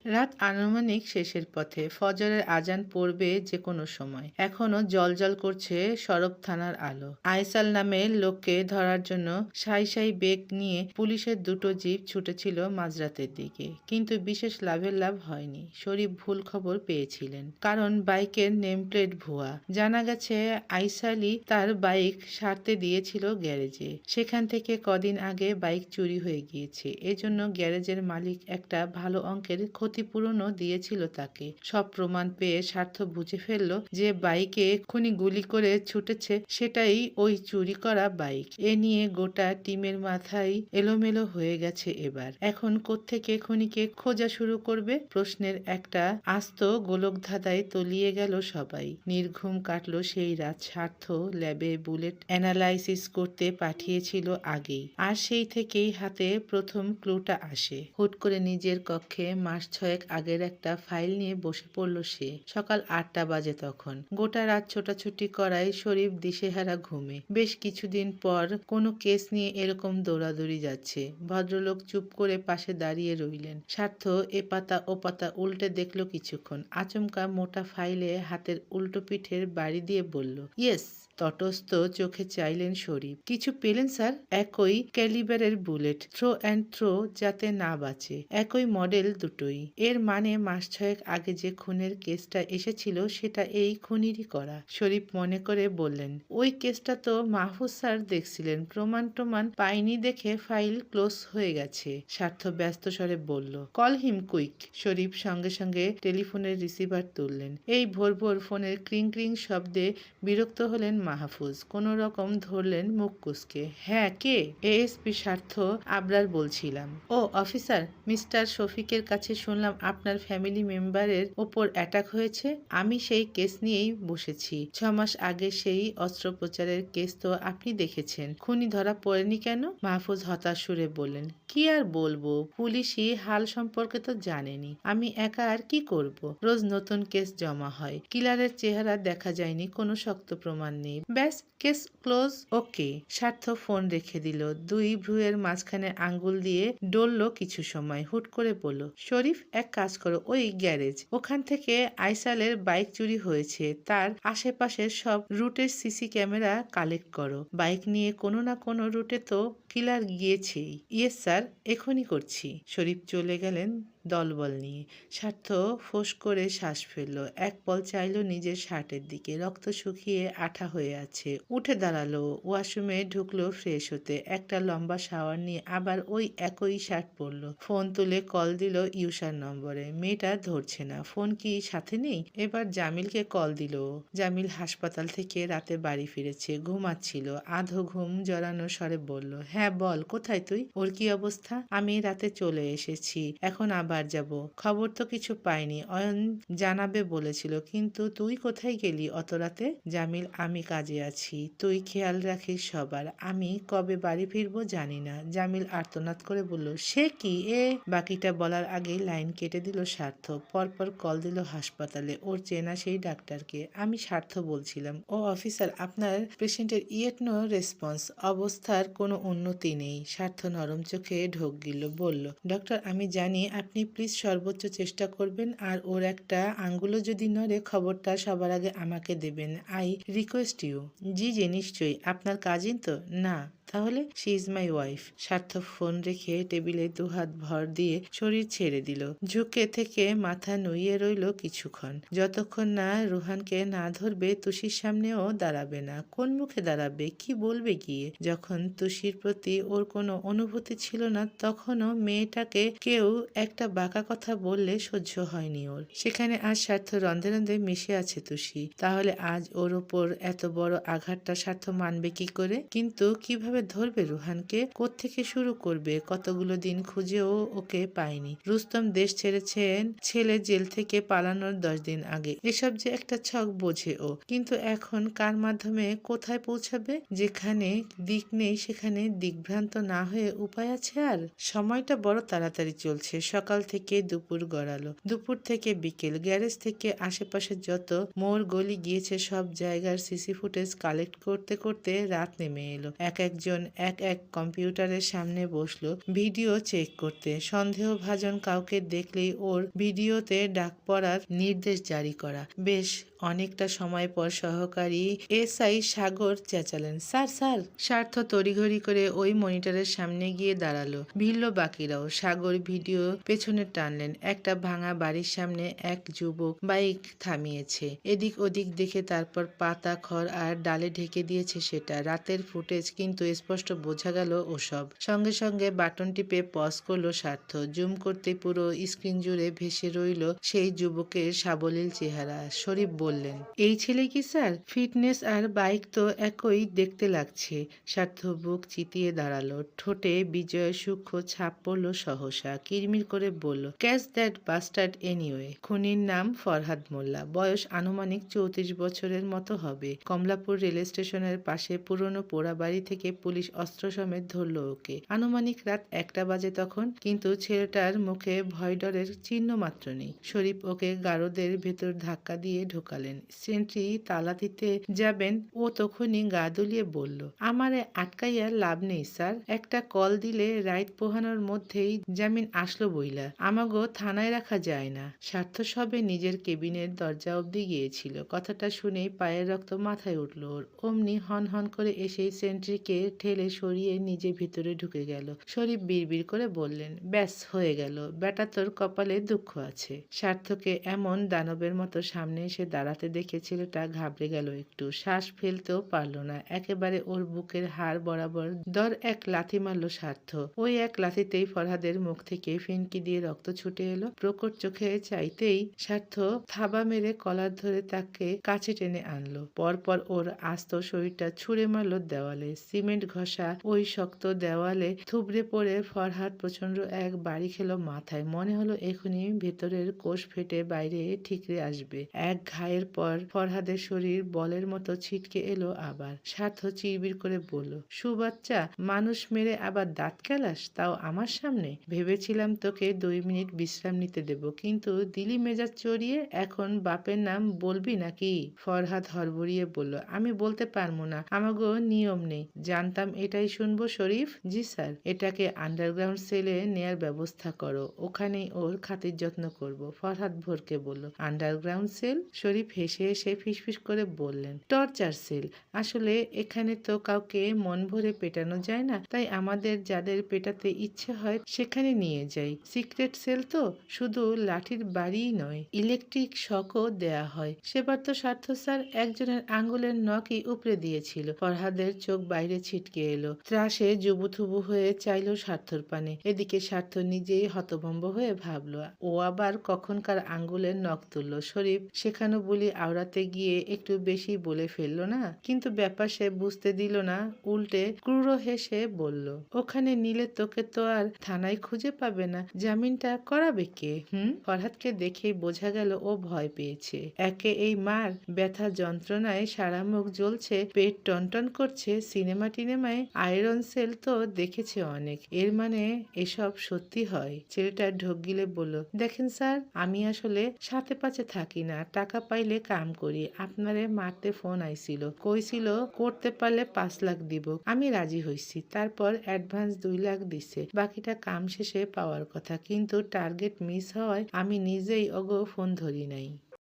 রাত আনুমানিক শেষের পথে। ফজরের আজান পড়বে যে কোনো সময়। এখনো জ্বলজ্বল করছে সরব থানার আলো। আয়সাল নামের লোককে ধরার জন্য সাই সাই বেগ নিয়ে পুলিশের দুটো জিপ ছুটেছিল মাঝরাতের দিকে। কিন্তু বিশেষ লাভ হয়নি। শরীফ ভুল খবর পেয়েছিলেন। কারণ বাইকের নেমপ্লেট ভুয়া। জানা গেছে আইসালই তার বাইক সারতে দিয়েছিল গ্যারেজে। সেখান থেকে কদিন আগে বাইক চুরি হয়ে গিয়েছে। এজন্য গ্যারেজের মালিক একটা ভালো অঙ্কের ক্ষতিপূরণও দিয়েছিল তাকে। সব প্রমাণ পেয়ে স্বার্থ বুঝে ফেলল যে বাইকে খুনি গুলি করে ছুটেছে সেটাই ওই চুরি করা বাইক। এ নিয়ে গোটা টিমের মাথায় এলোমেলো হয়ে গেছে এবার। এখন কোত্থেকে খুনিকে খোঁজা শুরু করবে? প্রশ্নের একটা আস্ত গোলকধাঁধায় তলিয়ে গেল সবাই। নির্ঘুম কাটল সেই রাত। স্বার্থ ল্যাবে বুলেট অ্যানালাইসিস করতে পাঠিয়েছিল আগেই। আর সেই থেকেই হাতে প্রথম ক্লুটা আসে। হুট করে নিজের কক্ষে মাস 6 আগের একটা ফাইল নিয়ে বসে পড়ল সে। সকাল 8টা বাজে তখন। গোটা রাত ছোটাছুটি করায় শরীফ দিশেহারা ঘুমে। বেশ কিছুদিন পর কোনো কেস নিয়ে এরকম দৌড়াদৌড়ি যাচ্ছে। ভদ্রলোক চুপ করে পাশে দাঁড়িয়ে রইলেন। স্বার্থ এ পাতা ও পাতা উল্টে দেখল কিছুক্ষণ। আচমকা মোটা ফাইলে হাতের উল্টো পিঠের বাড়ি দিয়ে বলল, ইয়েস। তটস্থ চোখে চাইলেন শরীফ। কিছু পেলেন স্যার? একই ক্যালিবারের বুলেট, থ্রো অ্যান্ড থ্রো যাতে না বাঁচে। একই মডেল দুটোই। এর মানে মাস 6 আগে যে খুনের কেসটা এসেছিল সেটা এই খুনিরই করা। শরীফ মনে করে বললেন, ওই কেসটা তো মাহফুজ স্যার দেখছিলেন। প্রমাণ পাইনি দেখে ফাইল ক্লোজ হয়ে গেছে। স্বার্থ ব্যস্ত স্বরে বলল, কল হিম কুইক। শরীফ সঙ্গে সঙ্গে টেলিফোনের রিসিভার তুললেন। এই ভোর ভোর ফোনের ক্রিং ক্রিং শব্দে বিরক্ত হলেন মাহফুজ। কোনো রকম ধরলেন মুখ কুঁচকে। হ্যাঁ, কে? এএসপি স্বার্থ আবরার বলছিলাম। ও অফিসার, মিস্টার শফিকের কাছে শুনলাম আপনার ফ্যামিলি মেম্বারের ওপর অ্যাটাক হয়েছে। আমি সেই কেস নিয়েই বসেছি। 6 মাস আগে সেই অস্ত্রোপচারের কেস তো আপনি দেখেছেন। খুনি ধরা পড়েনি কেন? মাহফুজ হতাশ সুরে বললেন, কি আর বলবো, পুলিশি হাল সম্পর্কে তো জানেনি। আমি একা আর কি করব? রোজ নতুন কেস জমা হয়। কিলারের চেহারা দেখা যায়নি, কোনো শক্ত প্রমাণ নেই। ব্যাস, কেস ক্লোজ। ওকে। স্বার্থ ফোন রেখে দিল। দুই ভ্রুয়ের মাঝখানে আঙ্গুল দিয়ে ডলল কিছু সময়। হুট করে বলল, শরীফ এক কাজ করো, ওই গ্যারেজ ওখান থেকে আইসালের বাইক চুরি হয়েছে তার আশেপাশের সব রুটের সিসি ক্যামেরা কালেক্ট করো। বাইক নিয়ে কোনো না কোনো রুটে তো কিলার গিয়েছেই। ইয়েস স্যার, এখনই করছি। শরীফ চলে গেলেন দলবল নিয়ে। স্বার্থ ফোঁস করে শ্বাস ফেলল। এক পল চাইল নিজের শার্টের দিকে। রক্ত শুকিয়ে আঠা হয়ে আছে। উঠে দাঁড়ালো, ওয়াশরুমে ঢুকলো ফ্রেশ হতে। একটা লম্বা শাওয়ার নিয়ে আবার ওই একই শার্ট পরল। ফোন তুলে কল দিল ইউসার নম্বরে। মেয়েটা ধরছে না। ফোন কি সাথে নেই? এবার জামিলকে কল দিল। জামিল হাসপাতাল থেকে রাতে বাড়ি ফিরেছে, ঘুমাচ্ছিল। আধো ঘুম জড়ানো স্বরে বলল, হ্যাঁ বল, কোথায় তুই? ওর কি অবস্থা? আমি রাতে চলে এসেছি, এখন আবার যাব। খবর তো কিছু পাইনি, অয়ন জানাবে বলেছিল। কিন্তু তুই কোথায় গেলি অত রাতে? জামিল, আমি কাজে আছি, তুই খেয়াল রাখিস সবার। আমি কবে বাড়ি ফিরবো জানি না। জামিল আর্তনাদ করে বলল, সে কি? বাকিটা বলার আগে লাইন কেটে দিল স্বার্থ। পরপর কল দিল হাসপাতালে ওর চেনা সেই ডাক্তারকে। আমি স্বার্থ বলছিলাম। ও অফিসার, আপনার পেশেন্টের ইয়েট নো রেসপন্স, অবস্থার কোনো উন্নতি নেই। স্বার্থ নরম চোখে ঢোক গিল, বলল, ডক্টর আমি জানি আপনি প্লিজ সর্বোচ্চ চেষ্টা করবেন, আর ওর একটা আঙ্গুলও যদি নড়ে খবরটা সবার আগে আমাকে দেবেন। I request you. জি জি নিশ্চয়ই। আপনার কাজিন তো? না। তাহলে? She is my wife. Swartha phone রেখে টেবিলে দুহাত ভর দিয়ে শরীর ছেড়ে দিল। ঝুঁকে থেকে মাথা নুইয়ে রইল কিছুক্ষণ। যতক্ষণ না রুহানকে না ধরবে তুষির সামনেও দাঁড়াবে না। কোন মুখে দাঁড়াবে? কি বলবে গিয়ে? যখন তুষির প্রতি ওর কোনো অনুভূতি ছিল না তখনও মেয়েটাকে কেউ একটা বাঁকা কথা বললে সহ্য হয়নি ওর। সেখানে আজ স্বার্থ রন্ধে রন্ধে মিশে আছে তুষি। তাহলে আজ ওর ওপর এত বড় আঘাতটা স্বার্থ মানবে কি করে? কিন্তু কিভাবে ধরবে রুহানকে? কোত্থেকে শুরু করবে? কতগুলো দিন খুঁজেও ওকে পায়নি। রুস্তম দেশ ছেড়েছেন ছেলে জেল থেকে পালানোর 10 দিন আগে। এসব যে একটা ছক বোঝে ও, কিন্তু এখন কার মাধ্যমে কোথায় পৌঁছাবে? যেখানে দিক নেই সেখানে দিকভ্রান্ত না হয়ে উপায় আছে? আর সময়টা বড় তাড়াতাড়ি চলছে। সকাল থেকে দুপুর গড়ালো, দুপুর থেকে বিকেল। গ্যারেজ থেকে আশেপাশে যত মোড় গলি গিয়েছে সব জায়গার সিসি ফুটেজ কালেক্ট করতে করতে রাত নেমে এলো। এক একজন দুইজন এক এক কম্পিউটারের সামনে বসলো ভিডিও চেক করতে। সন্দেহভাজন কাউকে দেখলেই ওর ভিডিওতে ডাক পড়ার নির্দেশ জারি করা। বেশ অনেকটা সময় পর সহকারী এসআই সাগর চেঁচালেন, স্যার স্যার। স্বার্থ তড়িঘড়ি করে ওই মনিটরের সামনে গিয়ে দাঁড়ালো। ভিড়ল বাকিরাও। সাগর ভিডিও পেছনে টানলেন। একটা ভাঙা বাড়ির সামনে এক যুবক বাইক থামিয়েছে। এদিক ওদিক দেখে তারপর পাতা খড় আর ডালে ঢেকে দিয়েছে সেটা। রাতের ফুটেজ, কিন্তু স্পষ্ট বোঝা গেল ওসব। সঙ্গে সঙ্গে বাটন টিপে পজ করলো স্বার্থ। জুম করতে পুরো স্ক্রিন জুড়ে ভেসে রইল সেই যুবকের সাবলীল চেহারা। শরীফ বললেন, এই ছেলে কি স্যার? ফিটনেস আর বাইক তো একই দেখতে লাগছে। স্বার্থ বুক চিতিয়ে দাঁড়ালো। ঠোঁটে বিজয়ের সূক্ষ্ম ছাপ পড়ল সহসা। কিরমির করে বলল, ক্যাচ দ্যাট বাস্টার্ড এনিওয়ে। খুনির নাম ফরহাদ মোল্লা। বয়স আনুমানিক 34 বছরের মতো হবে। কমলাপুর রেল স্টেশনের পাশে পুরনো পোড়া বাড়ি থেকে পুলিশ অস্ত্র সমেত ধরল ওকে। আনুমানিক রাত 1টা বাজে তখন, কিন্তু ছেলেটার মুখে ভয় ডরের চিহ্ন মাত্র নেই। শরীফ ওকে গারদের ভেতর ধাক্কা দিয়ে ঢোকালেন। সেন্ট্রি তালা দিতে যাবেন, ও তখনই গা দুলিয়ে বলল, আমারে আটকাইয়া লাভ নেই স্যার। একটা কল দিলে রাইত পোহানোর মধ্যেই জামিন আসলো বইলা। আমাগো থানায় রাখা যায় না। স্বার্থ সবে নিজের কেবিনের দরজা অবধি গিয়েছিল। কথাটা শুনেই পায়ের রক্ত মাথায় উঠল ওর। অমনি হন হন করে এসেই সেন্ট্রিকে ঠেলে সরিয়ে নিজে ভিতরে ঢুকে গেল। শরীফ বিড়বিড় করে বললেন, ব্যাস হয়ে গেল, বেটা তোর কপালে দুঃখ আছে। স্বার্থকে এমন দানবের মতো সামনে এসে দাঁড়াতে দেখে ছেলেটা ঘাবড়ে গেল একটু। শ্বাস ফেলতেও পারল না। একেবারে ওর বুকের হাড় বরাবর দর এক লাথি মারল স্বার্থ। ওই এক লাথিতেই ফরহাদের মুখ থেকে ফিনকি দিয়ে রক্ত ছুটে এলো। প্রকট চোখে চাইতেই স্বার্থ থাবা মেরে কলার ধরে তাকে কাছে টেনে আনলো। পরপর ওর আস্ত শরীরটা ছুঁড়ে মারল দেওয়ালে। সিমেন্ট ঘষা ওই শক্ত দেওয়ালে থুবড়ে পড়ে ফরহাদ প্রচন্ড এক বাড়ি খেলো মাথায়। মনে হলো এখনই ভেতরের কোষ ফেটে বাইরে ঠিকরে আসবে। এক ঘায়ের পর ফরহাদের শরীর বলের মতো ছিটকে এলো আবার। স্বার্থ চিরবির করে বলল, সুবাচ্চা, মানুষ মেরে আবার দাঁত কেলাস, তাও আমার সামনে। ভেবেছিলাম তোকে 2 মিনিট বিশ্রাম নিতে দেব, কিন্তু দিলি মেজাজ চড়িয়ে। এখন বাপের নাম বলবি নাকি? ফরহাদ হড়বড়িয়ে বলল, আমি বলতে পারবো না, আমাগো নিয়ম নেই। জানতাম এটাই শুনবো শরীফ। জি স্যার। এটাকে আন্ডারগ্রাউন্ড সেলে নেয়ার ব্যবস্থা করো, ওখানেই ওর খাতির যত্ন করব। ফরহাদ ভোরকে বলল, আন্ডারগ্রাউন্ড সেল? শরীফ হেসে হেসে ফিসফিস করে বললেন, টর্চার সেল। আসলে এখানে তো কাউকে মন ভরে পেটানো যায় না, তাই আমাদের যাদের পেটাতে ইচ্ছে হয় সেখানে নিয়ে যাই। সিক্রেট সেল তো, শুধু লাঠির বাড়িই নয়, ইলেকট্রিক শকও দেয়া হয়। সেবার তো স্বার্থ স্যার একজনের আঙ্গুলের নখই উপড়ে দিয়েছিল। ফরহাদের চোখ বাইরে ছিটকে এলো। ত্রাসে জুবুথুবু হয়ে চাইল স্বার্থর পানে। এদিকে স্বার্থ নিজেই হতভম্ব হয়ে ভাবল, ও আবার কখনকার আঙ্গুলের নখ তুলল। শরীফ শেখানো বলি আওড়াতে গিয়ে একটু বেশি বলে ফেললো না? কিন্তু ব্যাপার সে বুঝতে দিল না, উল্টে ক্রূর হেসে বলল, ওখানে নিলে তোকে তো আর থানায় খুঁজে পাবে না। জামিনটা করাবে কে? ফরহাদকে দেখেই বোঝা গেল ও ভয় পেয়েছে। একে এই মার, ব্যথা যন্ত্রণায় সারা মুখ জ্বলছে, পেট টনটন করছে। সিনেমা টিনেমায় আয়রন সেল তো দেখেছে অনেক, এর মানে এসব সত্যি হয়। ছেলেটা ঢোক গিলে বলল, দেখেন স্যার, আমি আসলে সাথে পাচে থাকি না, টাকা পাইলে কাম করি। আপনারে মারতে ফোন আইছিল, কইছিল করতে পারলে 5 লাখ দিব। আমি রাজি হইছি। তারপর অ্যাডভান্স 2 লাখ দিছে, বাকিটা কাম শেষে পাওয়ার কথা, কিন্তু টার্গেট মিস হওয়ায় আমি নিজেই ওগো ফোন ধরি নাই।